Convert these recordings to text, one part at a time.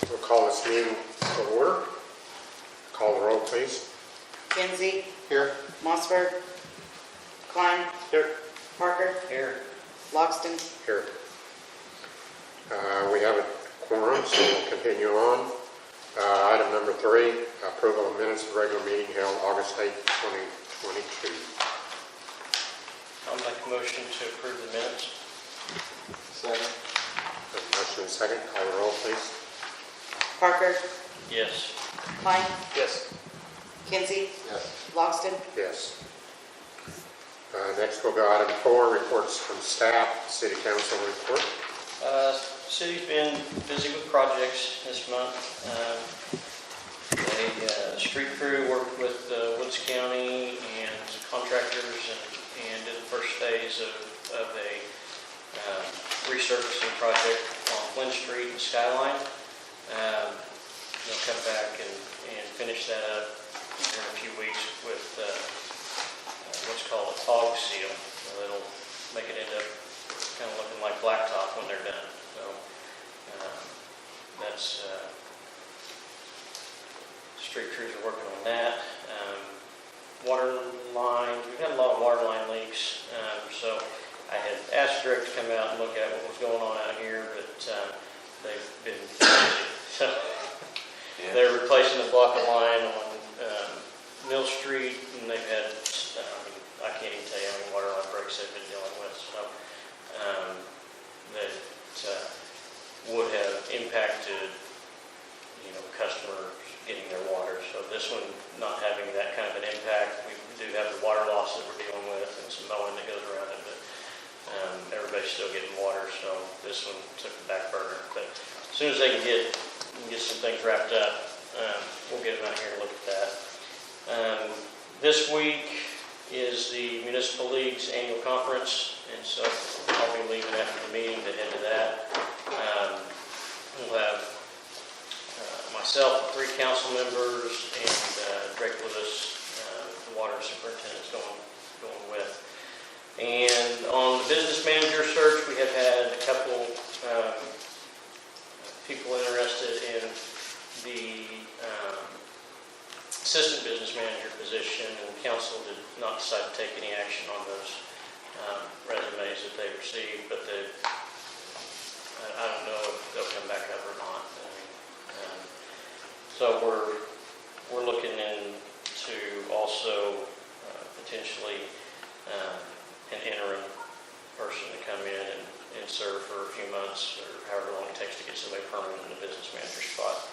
We'll call this meeting to order. Call the roll, please. Kinsey, Here. Mossberg, Klein, Here. Parker, Here. Loxton. Here. We have a quorum, so we'll continue on. Item number 3, approval of minutes of regular meeting held August 8, 2022. I'll make a motion to approve the minutes. Second. Motion and second. Call the roll, please. Parker, Yes. Klein, Yes. Kinsey, Yes. Loxton. Yes. Next we'll go item 4, reports from staff, city council report. City's been busy with projects this month. The street crew worked with Woods County and contractors and did the first phase of a resurfacing project on Flynn Street and Skyline. They'll come back and finish that up in a few weeks with what's called a fog seal. So it'll make it end up kind of looking like blacktop when they're done. So that's street crews are working on that. Water lines, we've had a lot of water line leaks. So I had asked Rick to come out and look at what was going on out here, but they've been so they're replacing the block of line on Mill Street, and they've had I can't even tell you how many water line breaks they've been dealing with. So that would have impacted customers getting their water. So this one not having that kind of an impact. We do have the water loss that we're dealing with and some mowing that goes around it, but everybody's still getting water. So this one took the back burner. But as soon as they can get some things wrapped up, we'll get them out here and look at that. This week is the Municipal League's annual conference, and so I'll be leaving after the meeting to head to that. We'll have myself, 3 council members, and Drake Lewis, the water superintendent, is going with. And on the business manager search, we have had a couple people interested in the assistant business manager position, and council did not decide to take any action on those resumes that they received, but I don't know if they'll come back up or not. So we're looking into also potentially an interim person to come in and serve for a few months or however long it takes to get somebody permanent in the business manager spot.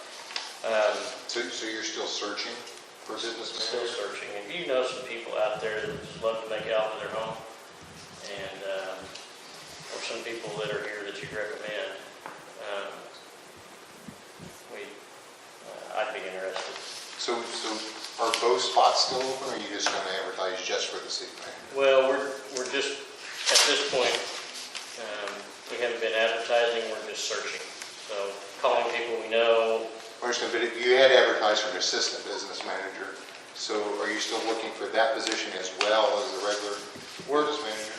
So you're still searching for business manager? Still searching. If you know some people out there that just love to make Alva their home, and or some people that are here that you'd recommend, I'd be interested. So are both spots still open, or are you just going to advertise just for the city manager? Well, we're just at this point. We haven't been advertising. We're just searching. So calling people we know. I understand, but you had advertised for an assistant business manager. So are you still looking for that position as well as the regular business manager?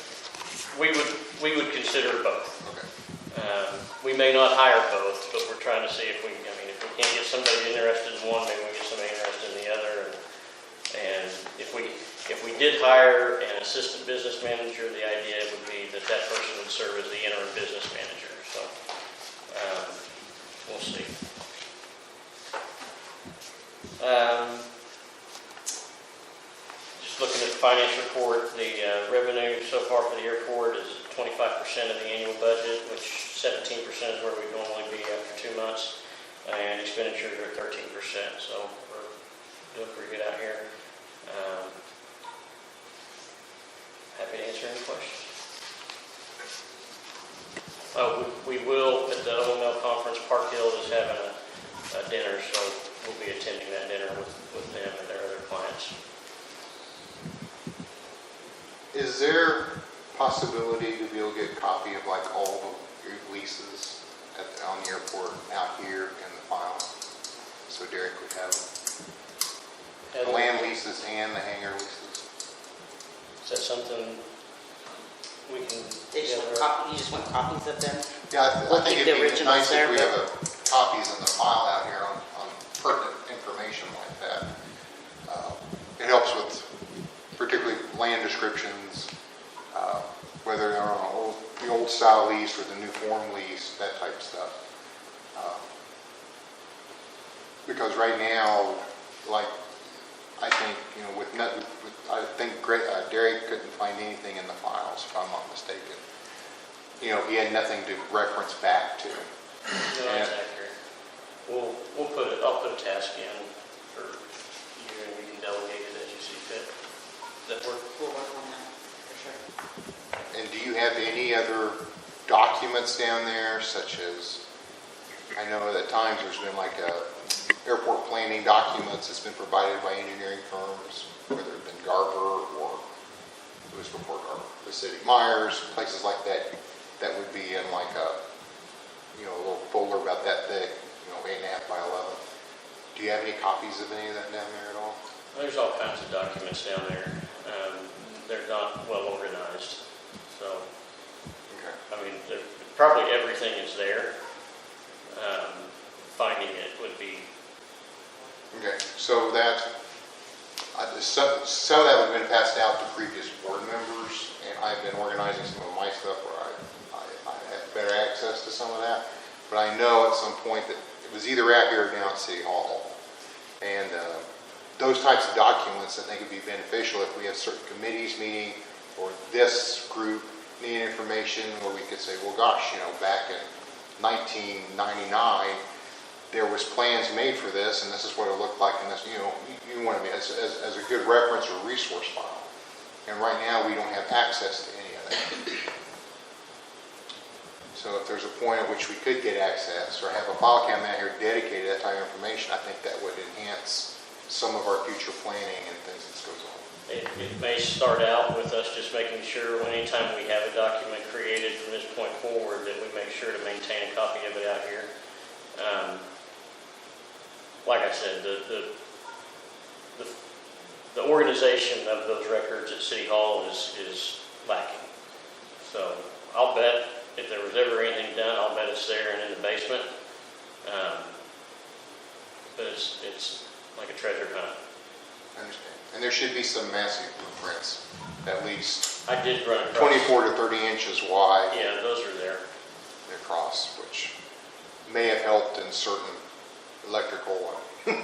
We would consider both. Okay. We may not hire both, but we're trying to see if we can't get somebody interested in one, maybe we get somebody interested in the other. And if we did hire an assistant business manager, the idea would be that person would serve as the interim business manager. So we'll see. Just looking at the finance report, the revenue so far for the airport is 25% of the annual budget, which 17% is where we normally be after 2 months, and expenditures are 13%. So we're doing pretty good out here. Happy to answer any questions. We will, at the OML conference, Park Hill is having a dinner, so we'll be attending that dinner with them and their other clients. Is there possibility to be able to get a copy of like all the leases on the airport out here in the file, so Derek would have them? The land leases and the hangar leases. Is that something we can? You just want copies of them? Yeah, I We'll think keep it'd the be originals nice there, if we but have copies in the file out here on pertinent information like that. It helps with particularly land descriptions, whether they're on the old style lease or the new form lease, that type of stuff. Because right now, like, I think, I think Derek couldn't find anything in the files, if I'm not mistaken. He had nothing to reference back to. No, that's accurate. I'll put a task in for you, and we can delegate it as you see fit. Does that work? We'll work on that, for sure. And do you have any other documents down there, such as, I know at times there's been like airport planning documents that's been provided by engineering firms, whether it's been Garber or it was before Garber, the city, Myers, places like that, that would be in like a little folder about that thick, 8.5 by 11. Do you have any copies of any of that down there at all? There's all kinds of documents down there. They're not well organized. So, Okay. I mean, probably everything is there. Finding it would be, Okay, so that, some of that would have been passed out to previous board members, and I've been organizing some of my stuff where I had better access to some of that. But I know at some point that it was either out here or down at City Hall. And those types of documents, I think, would be beneficial if we have certain committees meeting or this group need information where we could say, well, gosh, back in 1999, there was plans made for this, and this is what it looked like, and this, you want to be as a good reference or resource file. And right now, we don't have access to any of that. So if there's a point at which we could get access or have a file cabinet here dedicated to that type of information, I think that would enhance some of our future planning and things that goes on. it may start out with us just making sure anytime we have a document created from this point forward that we make sure to maintain a copy of it out here. Like I said, the organization of those records at City Hall is lacking. So I'll bet if there was ever anything done, I'll bet it's there and in the basement. But it's like a treasure hunt. I understand. And there should be some massive blueprints, at least I did run across. 24 to 30 inches wide. Yeah, those are there. Across, which may have helped in certain electrical and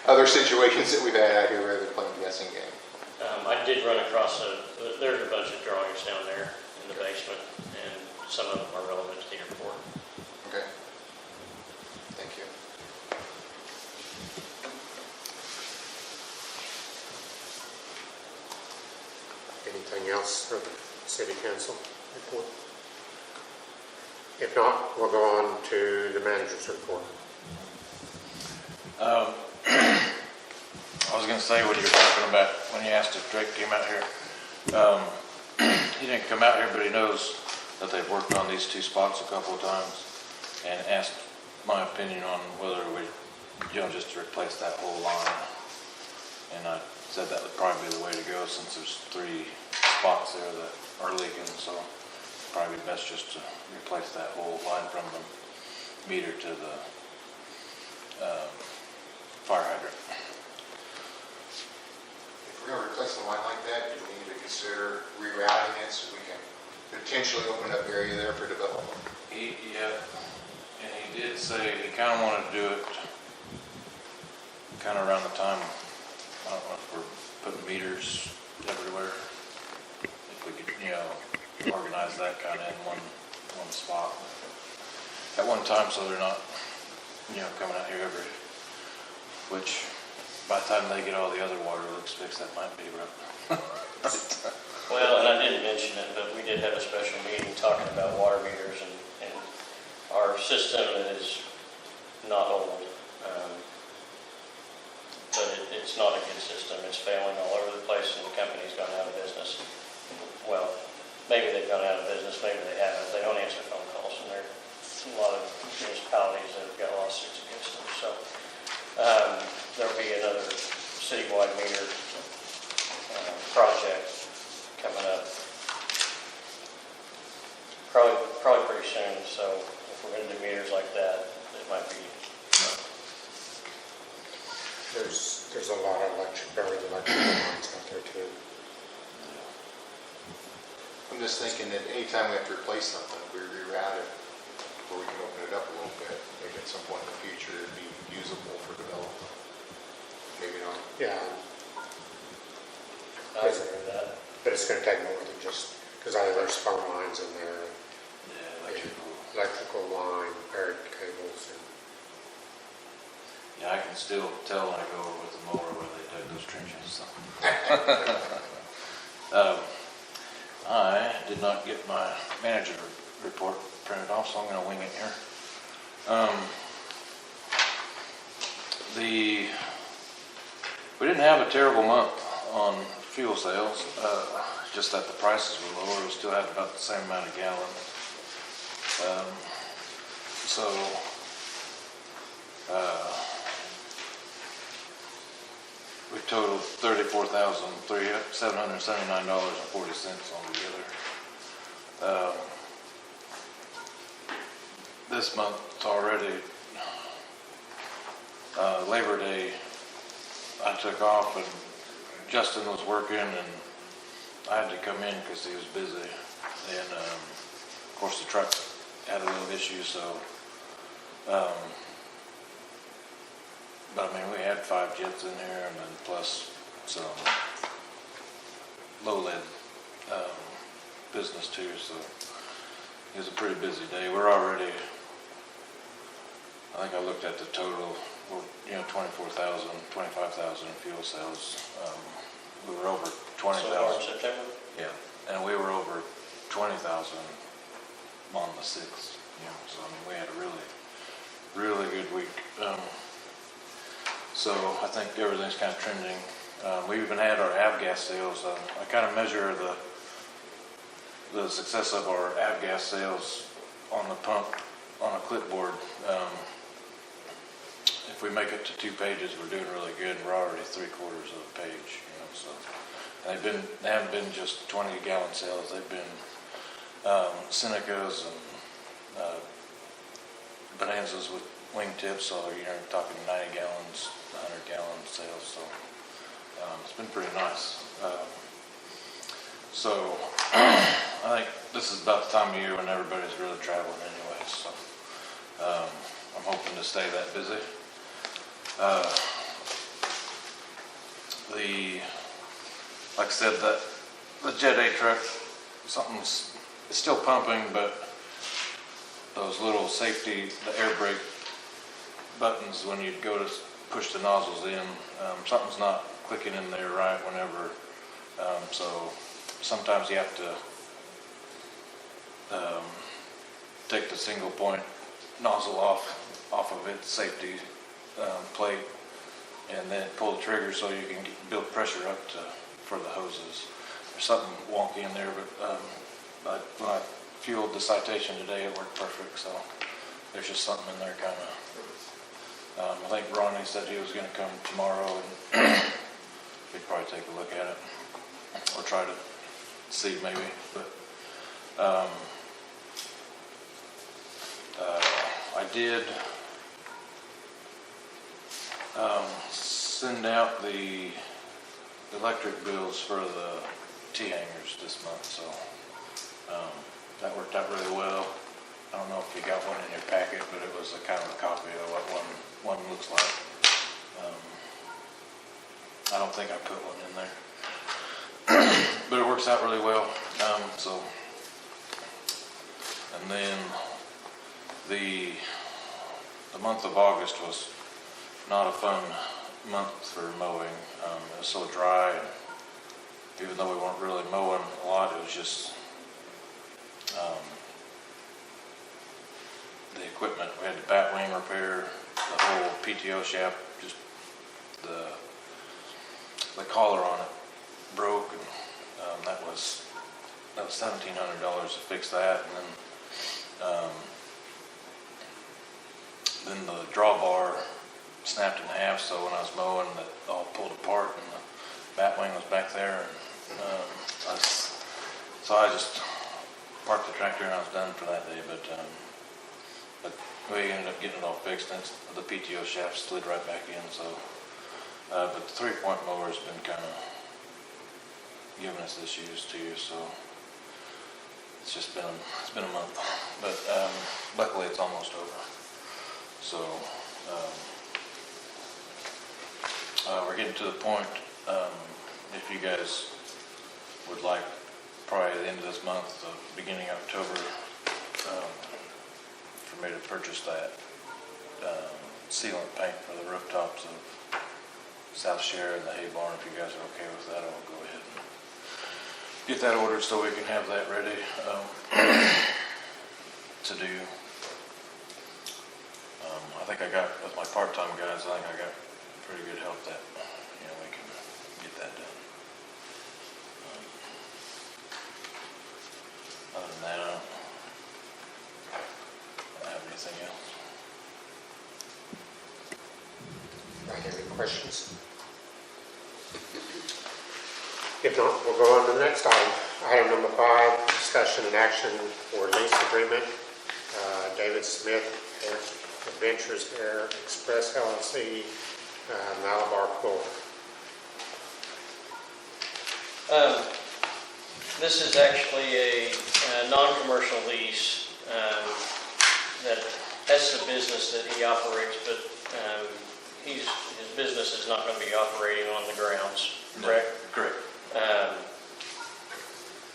other situations that we've had out here rather than playing guessing game. I did run across there's a bunch of drawings down there in the basement, and some of them are relevant to the airport. Okay. Thank you. Anything else for the city council report? If not, we'll go on to the manager's report. I was going to say when you were talking about, when you asked if Drake came out here, he didn't come out here, but he knows that they've worked on these two spots a couple of times and asked my opinion on whether we, just to replace that whole line. And I said that would probably be the way to go since there's 3 spots there that are leaking, so probably best just to replace that whole line from the meter to the fire hydrant. If we're going to replace a line like that, do we need to consider rerouting it so we can potentially open up area there for development? Yeah, and he did say he kind of wanted to do it kind of around the time, I don't know if we're putting meters everywhere. If we could, organize that kind of in one spot at one time so they're not, coming out here which by the time they get all the other water leaks fixed, that might be rough. Well, and I didn't mention it, but we did have a special meeting talking about water meters, and our system is not old, but it's not a good system. It's failing all over the place, and the company's gone out of business. Well, maybe they've gone out of business, maybe they haven't. They don't answer phone calls, and there are a lot of municipalities that have got lawsuits against them. So there'll be another citywide meter project coming up probably pretty soon. So if we're going to do meters like that, it might there's a lot of buried electrical lines out there too. I'm just thinking that anytime we have to replace something, we reroute it, or we can open it up a little bit, maybe at some point in the future, it'd be usable for development. Maybe not. Yeah, I agree with that. but it's gonna take more than just, because there's phone lines in there, Yeah, electrical line, buried cables, and Yeah, I can still tell when I go over with the mower where they dug those trenches, so. I did not get my manager report printed off, so I'm gonna wing it here. We didn't have a terrible month on fuel sales, just that the prices were lower. We still had about the same amount of gallons. We totaled $34,779.40 altogether. This month it's already Labor Day. I took off and Justin was working and I had to come in because he was busy. And of course the truck had a little issue, so but I mean, we had 5 jets in here and then plus some low lead business too, so it was a pretty busy day. We're already, I think I looked at the total, we're, 24,000, 25,000 in fuel sales. We were over 20,000. So far in September? Yeah, and we were over 20,000 on the 6th, so I mean, we had a really, really good week. So I think everything's kind of trending. We even had our avgas sales. I kind of measure the success of our avgas sales on the pump on a clipboard. If we make it to 2 pages, we're doing really good. We're already 3/4 of a page, so. And they haven't been just 20-gallon sales. They've been Senecas and Bonanzas with wingtips, so you're talking 90 gallons, 100-gallon sales. So it's been pretty nice. So I think this is about the time of year when everybody's really traveling anyway. So I'm hoping to stay that busy. Like I said, the Jet A truck, it's still pumping, but those little safety, the air brake buttons when you go to push the nozzles in, something's not clicking in there right whenever. So sometimes you have to take the single point nozzle off of its safety plate and then pull the trigger so you can build pressure up for the hoses. There's something wonky in there, but when I fueled the Citation today, it worked perfect. So there's just something in there kind of. I think Ronnie said he was going to come tomorrow and we'd probably take a look at it or try to see maybe. But I did send out the electric bills for the T-hangers this month, so that worked out really well. I don't know if you got one in your packet, but it was a kind of a copy of what one looks like. I don't think I put one in there, but it works out really well. And then the month of August was not a fun month for mowing. It was so dry, and even though we weren't really mowing a lot, it was just the equipment. We had the bat wing repair, the whole PTO shaft, just the collar on it broke, and that was $1,700 to fix that, and then the drawbar snapped in half, so when I was mowing, it all pulled apart, and the bat wing was back there, and so I just parked the tractor and I was done for that day. But we ended up getting it all fixed, and the PTO shaft slid right back in. So But the 3-point mower's been kind of giving us issues too, so it's been a month. But luckily it's almost over. So we're getting to the point, if you guys would like, probably at the end of this month, beginning of October, for me to purchase that sealant paint for the rooftops of South Share and the hay barn. If you guys are okay with that, I'll go ahead and get that ordered so we can have that ready to do. I think I got, with my part-time guys, I think I got pretty good help that, we can get that done. Other than that, I don't have anything else. Any questions? If not, we'll go on to the next item. Item number 5, discussion and action for lease agreement. David Smith, Adventures Air Express LLC, Malabar, Florida. This is actually a non-commercial lease that's the business that he operates, but his business is not going to be operating on the grounds, correct? No, correct.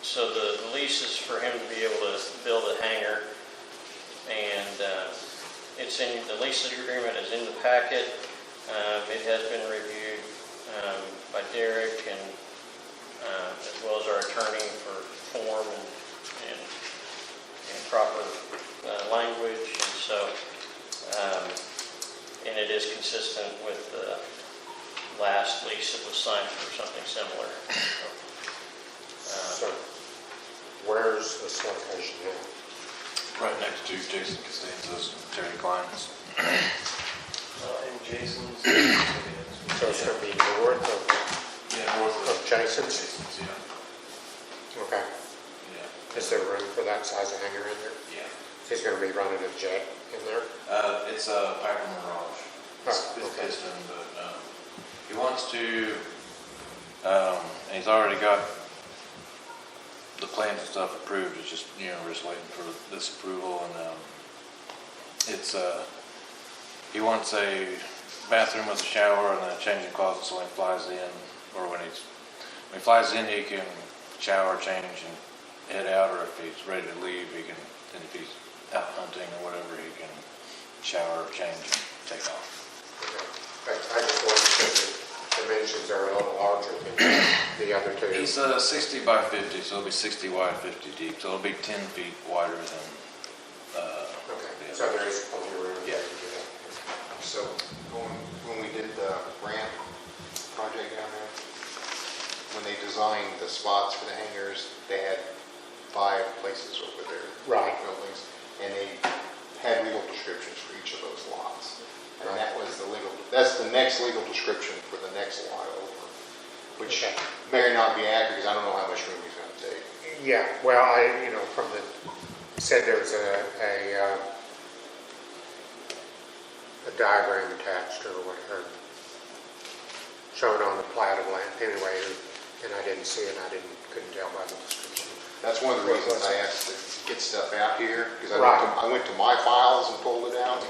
So the lease is for him to be able to build a hangar, and it's in the lease agreement is in the packet. It has been reviewed by Derek and as well as our attorney for form and proper language, and so and it is consistent with the last lease that was signed for something similar. So, where's this location now? Right next to Jason Costanza's and Terry Klein's. And Jason's. So it's going to be north of North of Jason's? Jason's, yeah. Okay. Yeah. Is there room for that size of hangar in there? Yeah. He's going to be running a jet in there? It's a Piper Mirage. It's okay. piston, but he wants to, and he's already got the plans and stuff approved. It's just, we're just waiting for this approval, and it's he wants a bathroom with a shower and then a changing closet, so when he flies in, or when he flies in, he can shower, change, and head out, or if he's ready to leave, he can, and if he's out hunting or whatever, he can shower, change, and take off. Okay. I just wanted to say the dimensions are a little larger than the other two. He's 60 by 50, so it'll be 60 wide, 50 deep, so it'll be 10 feet wider than Okay, the so other. there is plenty of room Yeah. there to do that. So when we did the ramp project down there, when they designed the spots for the hangars, they had 5 places over there. Right. Buildings, and they had legal descriptions for each of those lots. And that's the next legal description for the next lot over, which Okay. may or not be accurate, because I don't know how much room he's going to take. Yeah, well, from the, said there's a diagram attached or whatever, shown on the plat of land anyway, and I didn't see it, and couldn't tell by the description. That's one of the reasons I asked to get stuff out here, because Right. I went to my files and pulled it out.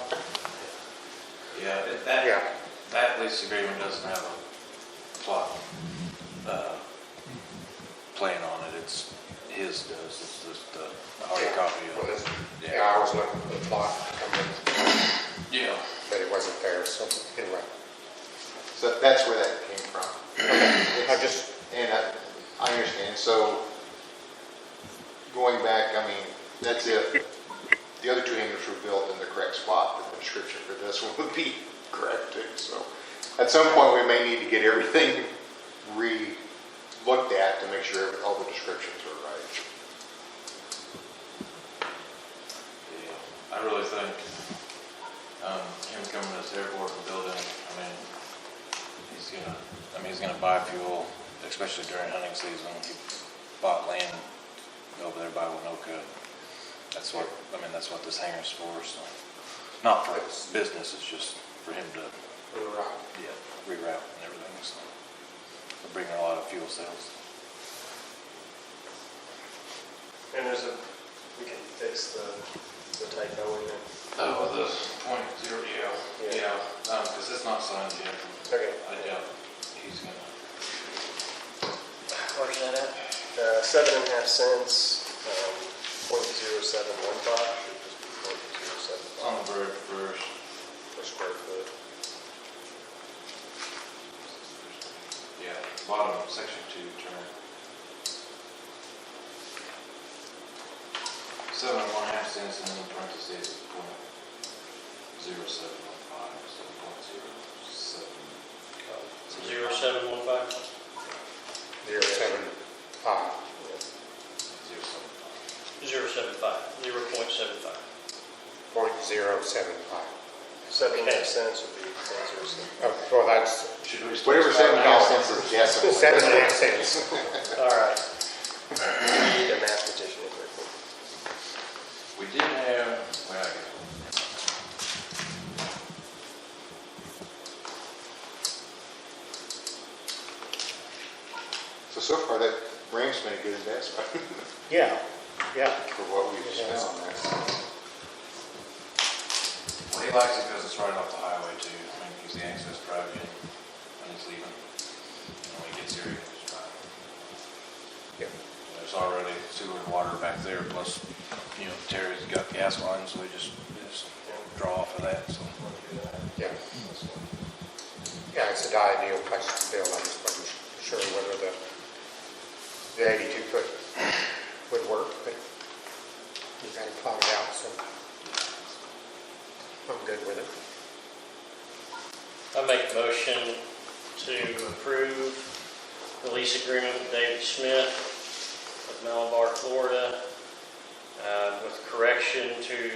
Yeah, Yeah. that lease agreement doesn't have a plot plan on it. It's his does. It's just a hard copy of Well, it. yeah, I was looking for the plot, Yeah. but it wasn't there, so anyway. So that's where that came from. I just, And I understand. So going back, that's it. The other 2 hangars were built in the correct spot, but the description for this one would be correct too. So at some point, we may need to get everything re-looked at to make sure all the descriptions are right. Yeah. I really think him coming to this airport and building, he's gonna buy fuel, especially during hunting season. He bought land over there by Winoka. That's what this hangar's for, so. Not for business, it's just for him to right. reroute and everything. so they're bringing a lot of fuel cells. And we can fix the typo in it. Oh, the .0, yeah, because it's not signed yet. Okay. I doubt he's gonna. Where's that at? 7.5 cents, 0.0715, should just be It's on 0.075 the very first. per square foot. Yeah, bottom, section 2, turn. 7.5 cents and in parentheses, .0715, so .07. 0715? 075. 075, 0.75. 0.075. 7.5 cents would be 0.07. Oh, well, that's Should we? Whatever 7.5 cents is decimal. 7.5 cents. All right. Need a mathematician in there. We did have, well, I guess. So far, that ramp's been a good investment Yeah, yeah. for what we've spent Yes. on that. Well, he likes it because it's right off the highway too. I mean, he's the access drive in when he's leaving. And when he gets here, he can just drive. Yeah. There's already sewer and water back there, plus, Terry's got gas lines, so we just draw off of that, so. Yeah. Yeah, it's an ideal place to build. I just wasn't sure whether the 82-foot would work, but you got it plowed out, so I'm good with it. I make a motion to approve the lease agreement with David Smith of Malabar, Florida, with correction to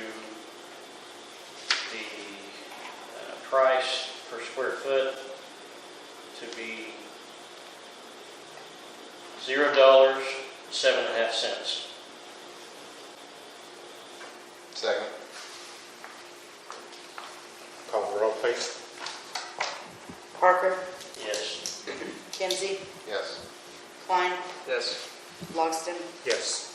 the price per square foot to be $0, 7.5 cents. Second. Call the roll, please. Parker, Yes. Kinsey, Yes. Klein, Yes. Logston, Yes.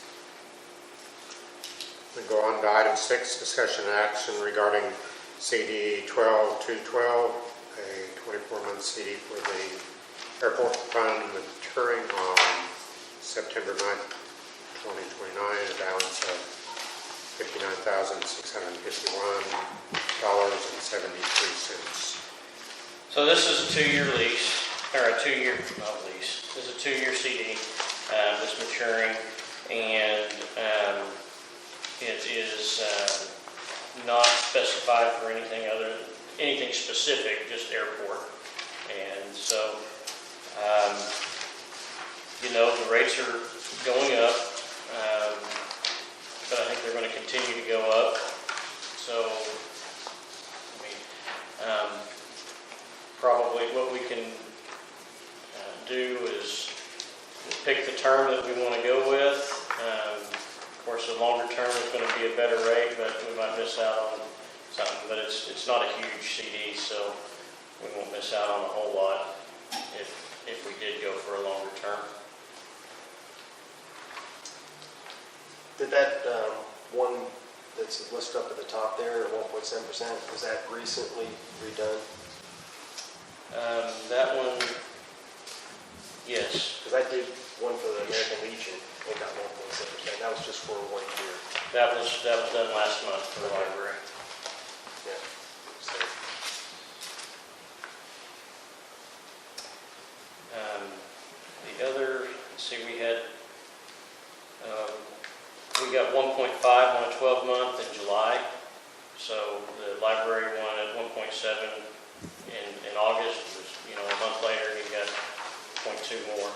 We go on to item 6, discussion and action regarding CD 12212, a 24-month CD for the airport fund maturing on September 9th, 2029, a balance of $59,651.73. So this is a 2-year lease, or a 2-year, not lease, this is a 2-year CD that's maturing, and it is not specified for anything specific, just airport. And so, the rates are going up, but I think they're going to continue to go up. So, probably what we can do is pick the term that we want to go with. Of course, the longer term is going to be a better rate, but we might miss out on something. But it's not a huge CD, so we won't miss out on a whole lot if we did go for a longer term. Did that one that's listed up at the top there at 1.7%, was that recently redone? That one, yes, Because I did one for the American Legion, they got 1.7%. That was just for 1 year. that was done last month for the library. Yeah. So, The other, let's see, we got 1.5 on a 12-month in July. So the library one at 1.7 in August was, a month later, you got 0.2 more.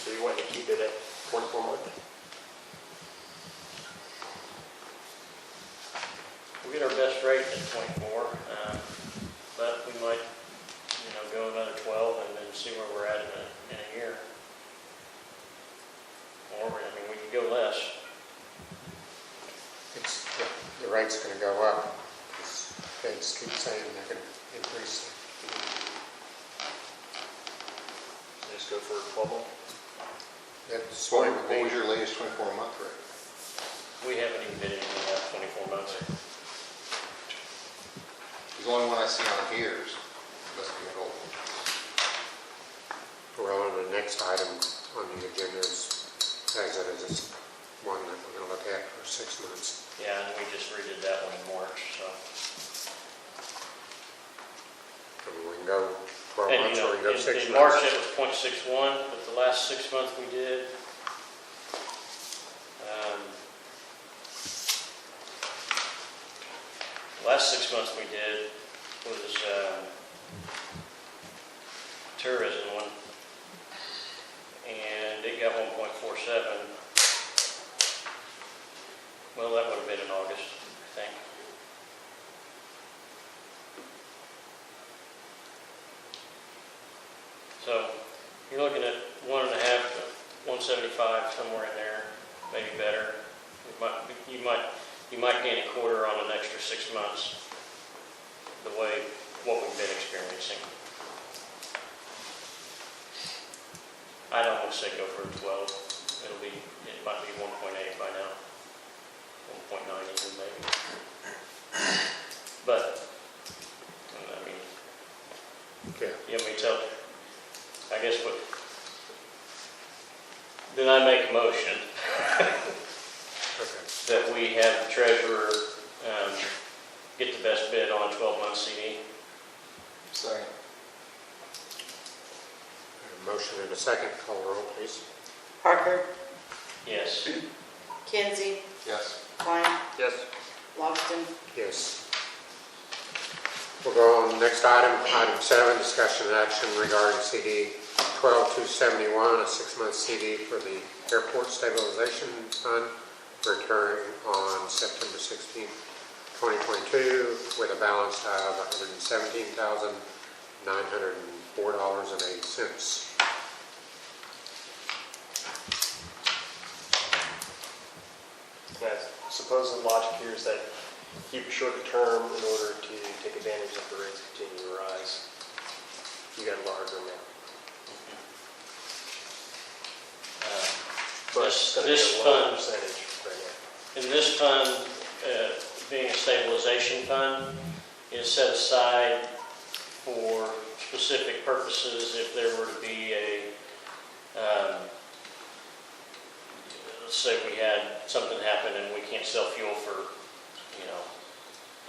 so you want to keep it at 24 months? We get our best rate at 24, but we might, go another 12 and then see where we're at in a year. Or, I mean, we could go less. It's, the rate's gonna go up, because feds keep saying they're gonna increase. Just go for 12 month? That's What fine with me. was your latest 24-month rate? We haven't even bid anything out 24 months. The only one I see on here is, must be an old one. Well, on the next item on the agenda is, as it is, this one that we're gonna look at for 6 months. Yeah, and we just redid that one in March, so. I mean, we can go 12 And, months you know, or we can go 6 months. in March it was 0.61, but the last 6 months we did, last 6 months we did was tourism one, and it got 1.47. Well, that would have been in August, I think. So you're looking at 1.5 to 175, somewhere in there, maybe better. You might gain a quarter on an extra 6 months, what we've been experiencing. I don't want to say go for 12. It might be 1.8 by now, 1.9 even maybe. But I mean, Okay. you want me to tell? I guess what. Then I make a motion Okay. that we have the treasurer get the best bid on a 12-month CD. Second. A motion and a second. Call the roll, please. Parker, Yes. Kinsey, Yes. Klein, Yes. Logston, Yes. We'll go on to the next item, item 7, discussion and action regarding CD 12271, a 6-month CD for the Airport Stabilization Fund, returning on September 16, 2022, with a balance of $117,904.80. I suppose the logic here is that keep it short term in order to take advantage of the rates continue to rise. You got a larger amount. But it's going to be This a lower fund, percentage right now. in this fund, being a stabilization fund, is set aside for specific purposes. If there were to be let's say we had something happen and we can't sell fuel for,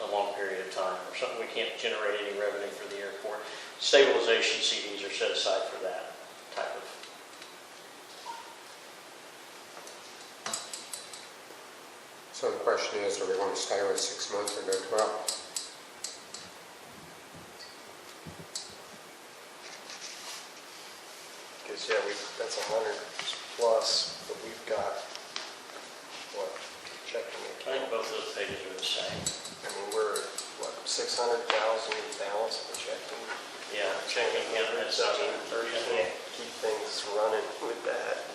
a long period of time, or something, we can't generate any revenue for the airport. Stabilization CDs are set aside for that type of. So the question is, do we want to stay with 6 months or go 12? Because, yeah, that's 100 plus, but we've got, what, checking I account? think both those pages are the same. I mean, we're at, what, 600,000 balance of the checking? Yeah, checking account has So, I mean, 730. you can't keep things running with that.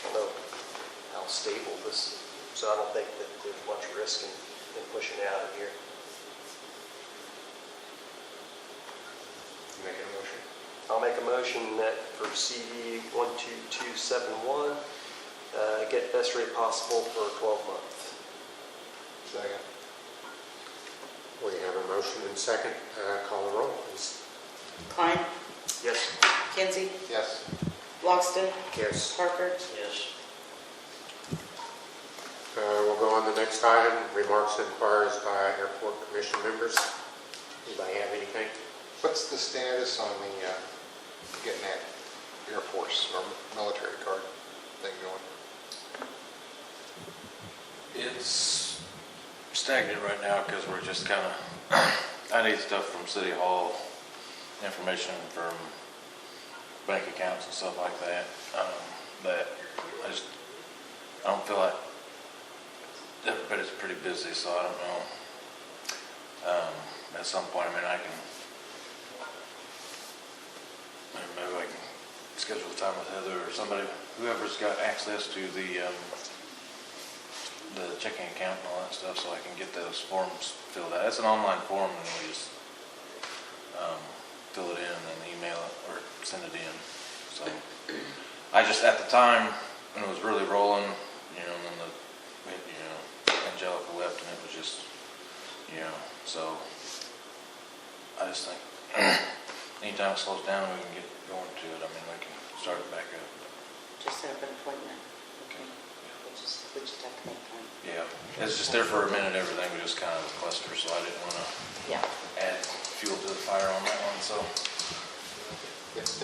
I don't know how stable this is, so I don't think that there's much risk in pushing it out of here. Make a motion. I'll make a motion that for CD 12271, get best rate possible for a 12 month. Second. We have a motion and second. Call the roll, please. Klein, Yes. Kinsey, Yes. Logston, Yes. Parker, Yes. We'll go on to the next item, remarks and inquiries by airport commission members. Anybody have anything? What's the status on the getting that Air Force or military card thing going? It's stagnant right now because we're just kind of, I need stuff from City Hall, information from bank accounts and stuff like that, that I don't feel like everybody's pretty busy, so I don't know. At some point, I mean, I can schedule time with Heather or somebody, whoever's got access to the checking account and all that stuff, so I can get those forms filled out. It's an online form, and we just fill it in and then email it or send it in. So I just, at the time, when it was really rolling, you know, and then Angelica left, and it was just, you know, so I just think anytime it slows down, we can get going to it. I mean, we can start it back up. Just set up an appointment. Okay. We just have to make time. Yeah, it's just there for a minute, everything was just kind of a cluster, so I didn't want to Yeah. add fuel to the fire on that one, so. It's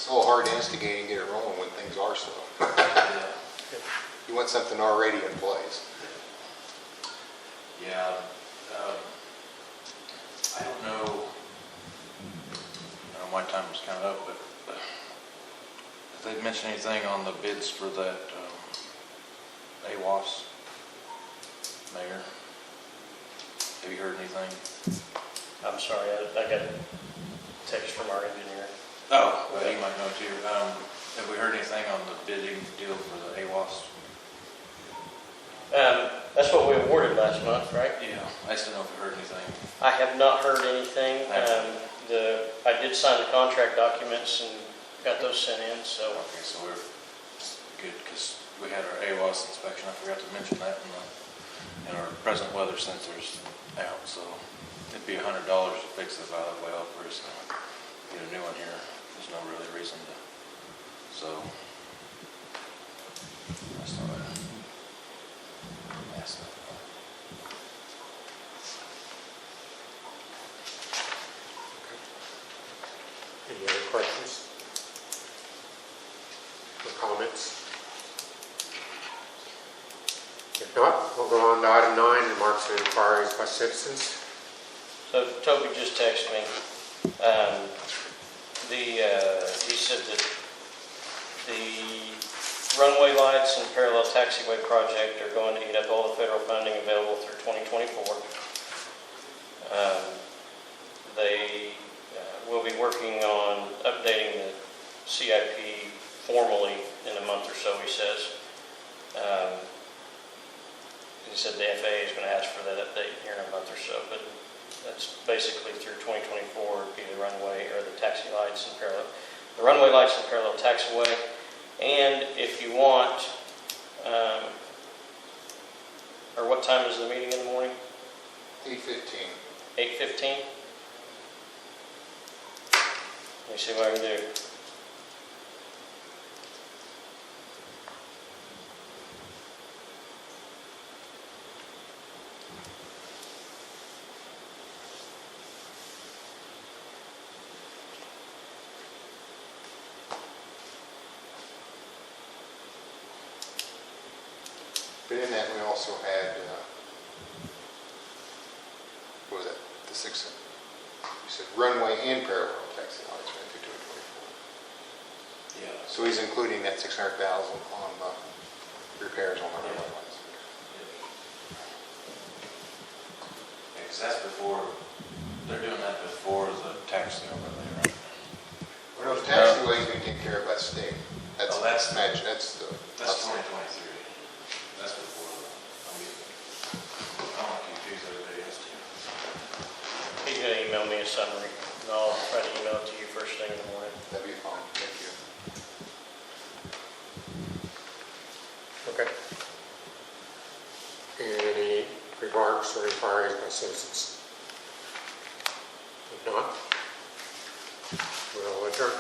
a little hard to instigate and get it rolling when things are slow. Yeah. You want something already in place. Yeah, I don't know, my time was kind of up, but if they'd mentioned anything on the bids for that AWAS, Mayor, have you heard anything? I'm sorry, I got a text from our engineer. Oh, well, you might know too. Have we heard anything on the bidding deal for the AWAS? That's what we awarded last month, right? Yeah, I just don't know if we heard anything. I have not heard anything. I did sign the contract documents and got those sent in, so. Okay, so we're good, because we had our AWAS inspection, I forgot to mention that, and our present weather sensors out, so it'd be $100 to fix the valve well, we're just gonna get a new one here. There's no really reason to, so. That's not it. That's not it. Any other questions or comments? If not, we'll go on to item 9, remarks and inquiries by citizens. So Toby just texted me. He said that the runway lights and parallel taxiway project are going to eat up all the federal funding available through 2024. They will be working on updating the CIP formally in a month or so, he says. He said the FAA is going to ask for that update here in a month or so, but that's basically through 2024, be the runway or the taxi lights and the runway lights and parallel taxiway. And if you want, or what time is the meeting in the morning? 8:15. 8:15? Let me see what I can do. But in that, we also had, what was that, the 6, you said runway and parallel taxi lights ran through 2024. Yeah. So he's including that 600,000 on the repairs on the runway lights. Yeah, 'cause that's before, they're doing that before the tax sale, right? Well, those taxiways we take care of by state. That's, Oh, that's- match, that's the. That's 2023. That's before, I don't want to confuse everybody else too. He's going to email me a summary, and I'll try to email it to you first thing in the morning. That'd be fine, thank you. Okay. Any remarks or inquiries by citizens? If not, we'll adjourn.